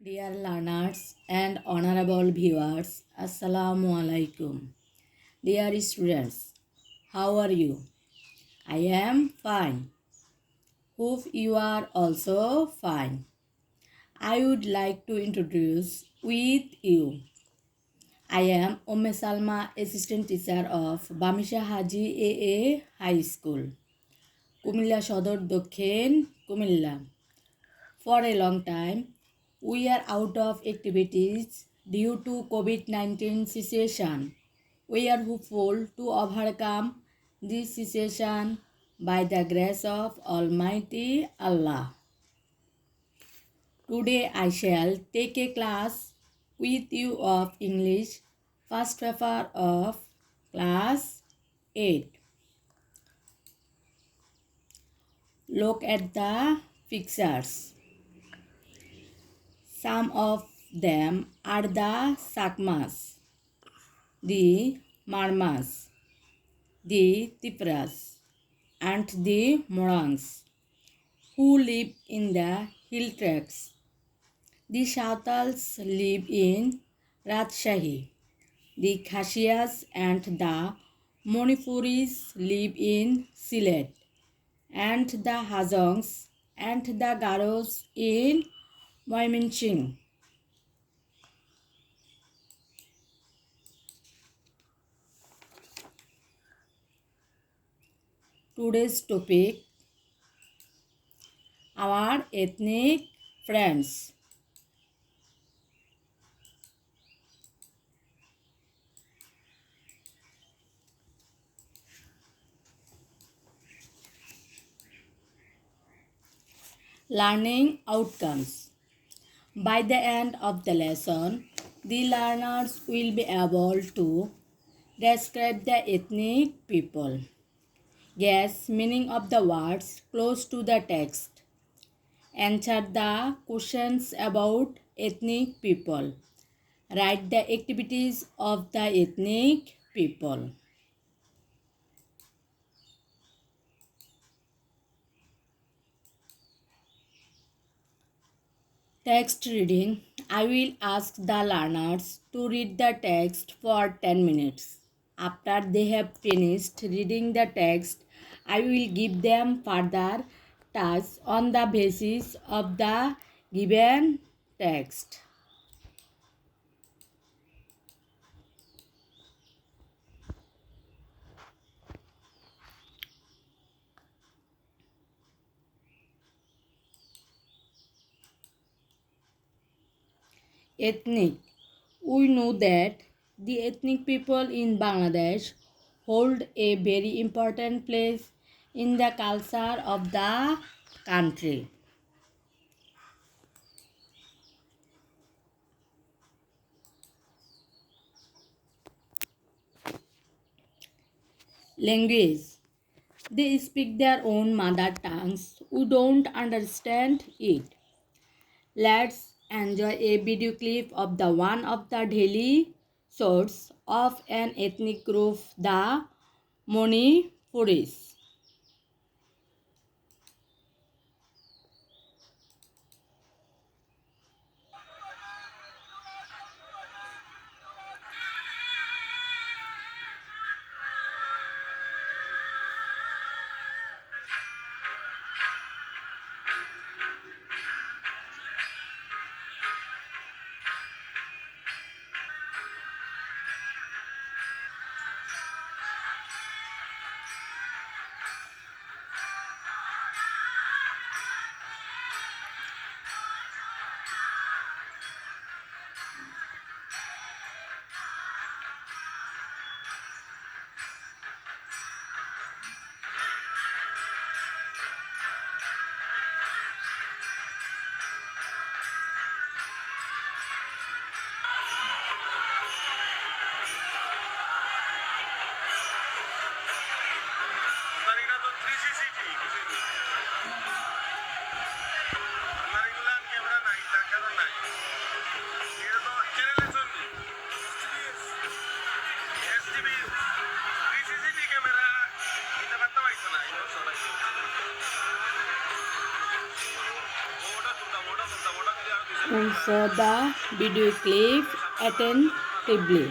Dear learners and honorable viewers, Assalamu alaikum. Dear students, how are you? I am fine. Hope you are also fine. I would like to introduce with you. I am Salma, Assistant Teacher of Bamisha Haji AA High School, Kumilla Shodor Dokhen, Kumilla. For a long time, we are out of activities due to COVID-19 situation. We are hopeful to overcome this situation by the grace of Almighty Allah. Today I shall take a class with you of English, first paper of class 8. Look at the pictures. Some of them are the Sakmas, the Marmas, the Tipras, and the Morangs who live in the hill tracts. The Santals live in Rajshahi. The Khasias and the Monipuris live in Sylhet, and the Hajongs and the Garos in Mymensingh. Today's topic, our ethnic friends. Learning outcomes. By the end of the lesson, the learners will be able to describe the ethnic people. Guess meaning of the words close to the text. Answer the questions about ethnic people. Write the activities of the ethnic people. Text reading. I will ask the learners to read the text for 10 minutes. After they have finished reading the text, I will give them further tasks on the basis of the given text. Ethnic. We know that the ethnic people in Bangladesh hold a very important place in the culture of the country. Language. They speak their own mother tongues. We don't understand it. Let's enjoy a video clip of the one of the daily source of an ethnic group, the Monipuris. Saw the video clip attentively.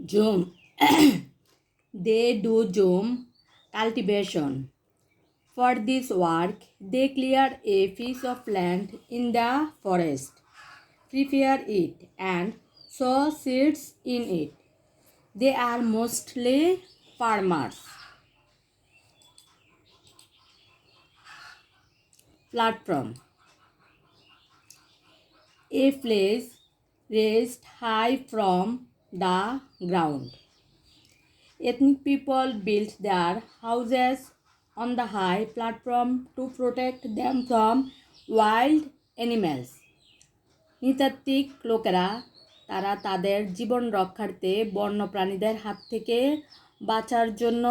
Zoom. They do zoom cultivation. For this work, they clear a piece of land in the forest, prepare it, and sow seeds in it. They are mostly farmers. Platform. A place raised high from the ground. Ethnic people built their houses on the high platform to protect them from wild animals. নৃতাত্ত্বিক লোকেরা তারা তাদের জীবন রক্ষার্থে বন্য প্রাণীদের হাত থেকে বাঁচার জন্য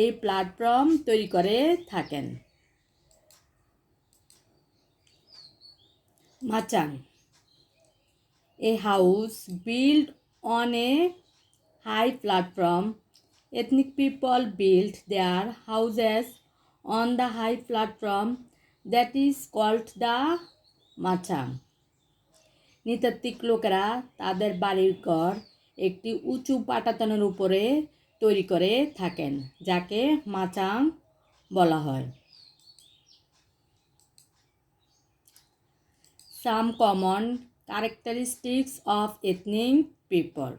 এই প্ল্যাটফর্ম তৈরি করে থাকেন। Machang, a house built on a high platform. Ethnic people built their houses on the high platform that is called the machang. নৃতাত্ত্বিক লোকেরা তাদের বাড়িঘর একটি উঁচু পাটাতনের উপরে তৈরি করে থাকেন, যাকে মাচাং বলা হয়। Some common characteristics of ethnic people.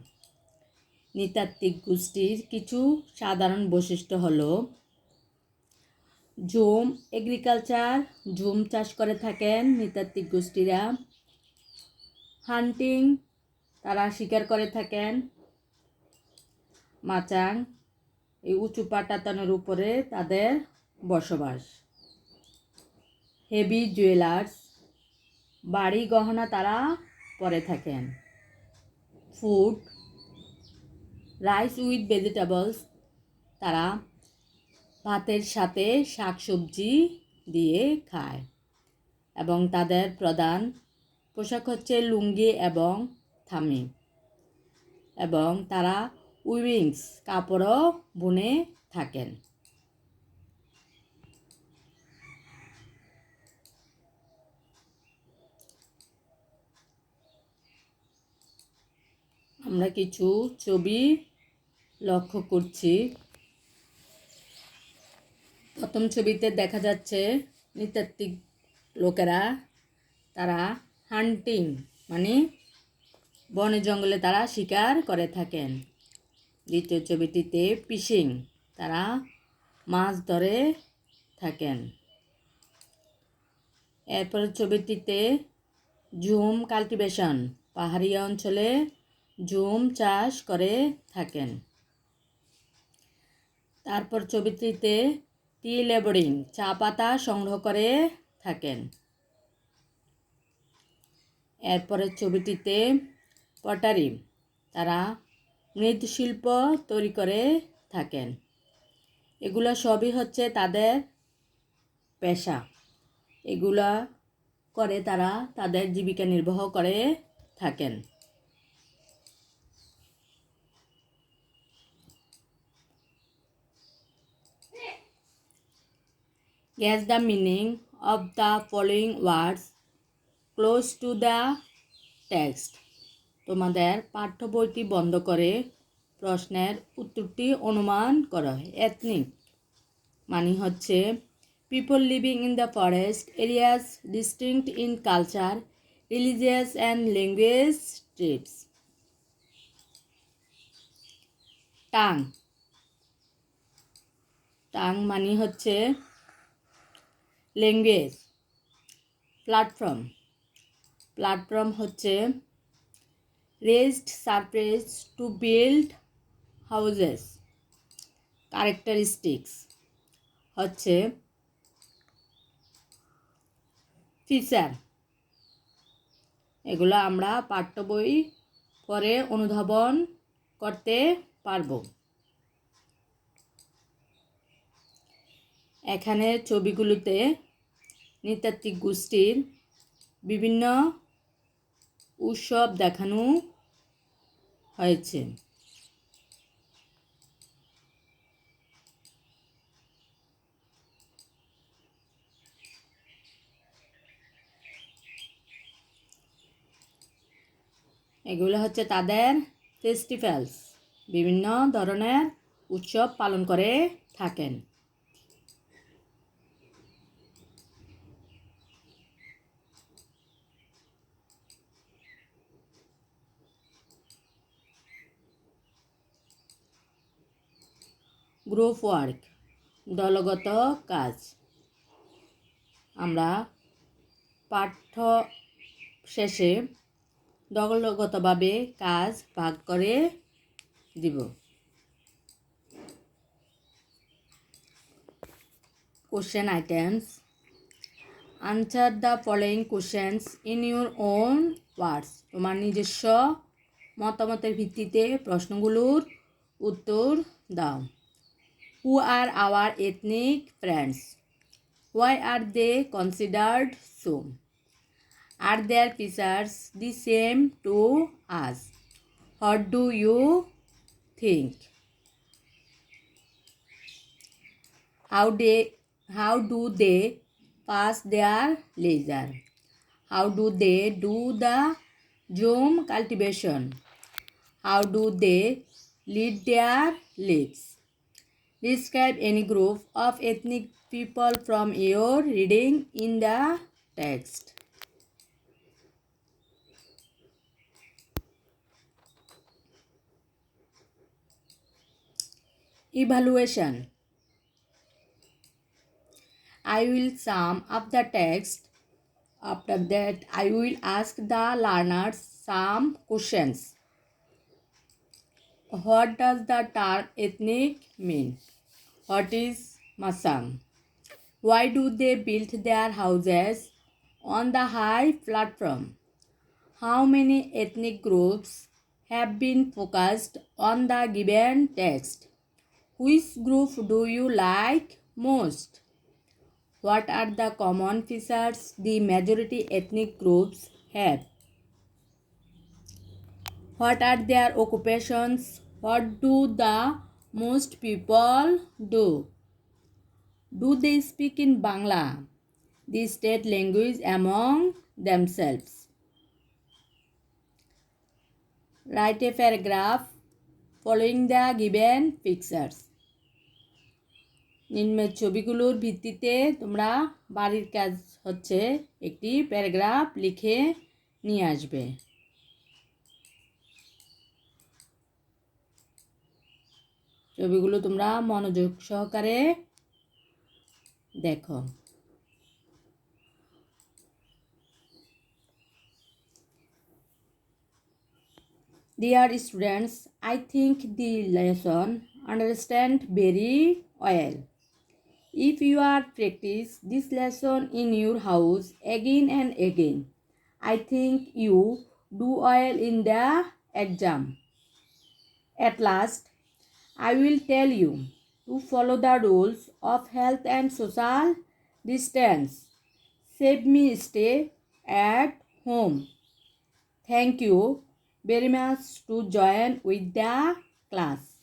নৃতাত্ত্বিক গোষ্ঠীর কিছু সাধারণ বৈশিষ্ট্য হলো জুম এগ্রিকালচার, জুম চাষ করে থাকেন নৃতাত্ত্বিক গোষ্ঠীরা। হান্টিং, তারা শিকার করে থাকেন। মাচাং, এই উঁচু পাটাতনের উপরে তাদের বসবাস। হেভি জুয়েলার্স, বাড়ি গহনা তারা পরে থাকেন। ফুড, রাইস উইথ ভেজিটেবলস, তারা ভাতের সাথে শাকসবজি দিয়ে খায় এবং তাদের প্রধান পোশাক হচ্ছে লুঙ্গি এবং থামি, এবং তারা উইভিংস কাপড়ও বুনে থাকেন। আমরা কিছু ছবি লক্ষ্য করছি। প্রথম ছবিতে দেখা যাচ্ছে নৃতাত্ত্বিক লোকেরা তারা হান্টিং মানে বনে জঙ্গলে তারা শিকার করে থাকেন। দ্বিতীয় ছবিটিতে ফিশিং, তারা মাছ ধরে থাকেন। এরপরের ছবিটিতে জুম কাল্টিভেশন, পাহাড়ি অঞ্চলে জুম চাষ করে থাকেন। তারপর ছবিটিতে টি লেবরিং, চা পাতা সংগ্রহ করে থাকেন। এরপরের ছবিটিতে পটারি, তারা মৃৎশিল্প তৈরি করে থাকেন। এগুলো সবই হচ্ছে তাদের পেশা, এগুলা করে তারা তাদের জীবিকা নির্বাহ করে থাকেন। Guess the meaning of the following words close to the text. তোমাদের পাঠ্য বইটি বন্ধ করে প্রশ্নের উত্তরটি অনুমান করো। এথনিক মানে হচ্ছে people living in the forest areas, distinct in culture, religious and language traits. Tongue, tongue মানে হচ্ছে ল্যাঙ্গুয়েজ। প্ল্যাটফর্ম, প্ল্যাটফর্ম হচ্ছে raised surface to build houses. Characteristics হচ্ছে ফিচার। এগুলো আমরা পাঠ্য বই পরে অনুধাবন করতে পারব। এখানে ছবিগুলোতে নৃতাত্ত্বিক গোষ্ঠীর বিভিন্ন উৎসব দেখানো হয়েছে। এগুলো হচ্ছে তাদের ফেস্টিভ্যালস, বিভিন্ন ধরনের উৎসব পালন করে থাকেন। গ্রুপ ওয়ার্ক, দলগত কাজ। আমরা পাঠ্য শেষে দলগতভাবে কাজ ভাগ করে দিব। Question items. Answer the following questions in your own words. তোমার নিজস্ব মতামতের ভিত্তিতে প্রশ্নগুলোর উত্তর দাও। Who are our ethnic friends? Why are they considered so? Are their features the same to us? What do you think? How do they pass their leisure? How do they do the Zoom cultivation? How do they lead their lives? Describe any group of ethnic people from your reading in the text. Evaluation. I will sum up the text. After that, I will ask the learners some questions. What does the term ethnic mean? What is Masang? Why do they build their houses on the high platform? How many ethnic groups have been focused on the given text? Which group do you like most? What are the common features the majority ethnic groups have? What are their occupations? What do the most people do? Do they speak in Bangla, the state language among themselves? Write a paragraph following the given pictures. নিম্নের ছবিগুলোর ভিত্তিতে তোমরা বাড়ির কাজ হচ্ছে একটি paragraph লিখে নিয়ে আসবে। ছবিগুলো তোমরা মনোযোগ সহকারে দেখো। Dear students, I think the lesson understand very well. If you are practice this lesson in your house again and again, I think you do well in the exam. At last, I will tell you to follow the rules of health and social distance. Save me stay at home. Thank you very much to join with the class.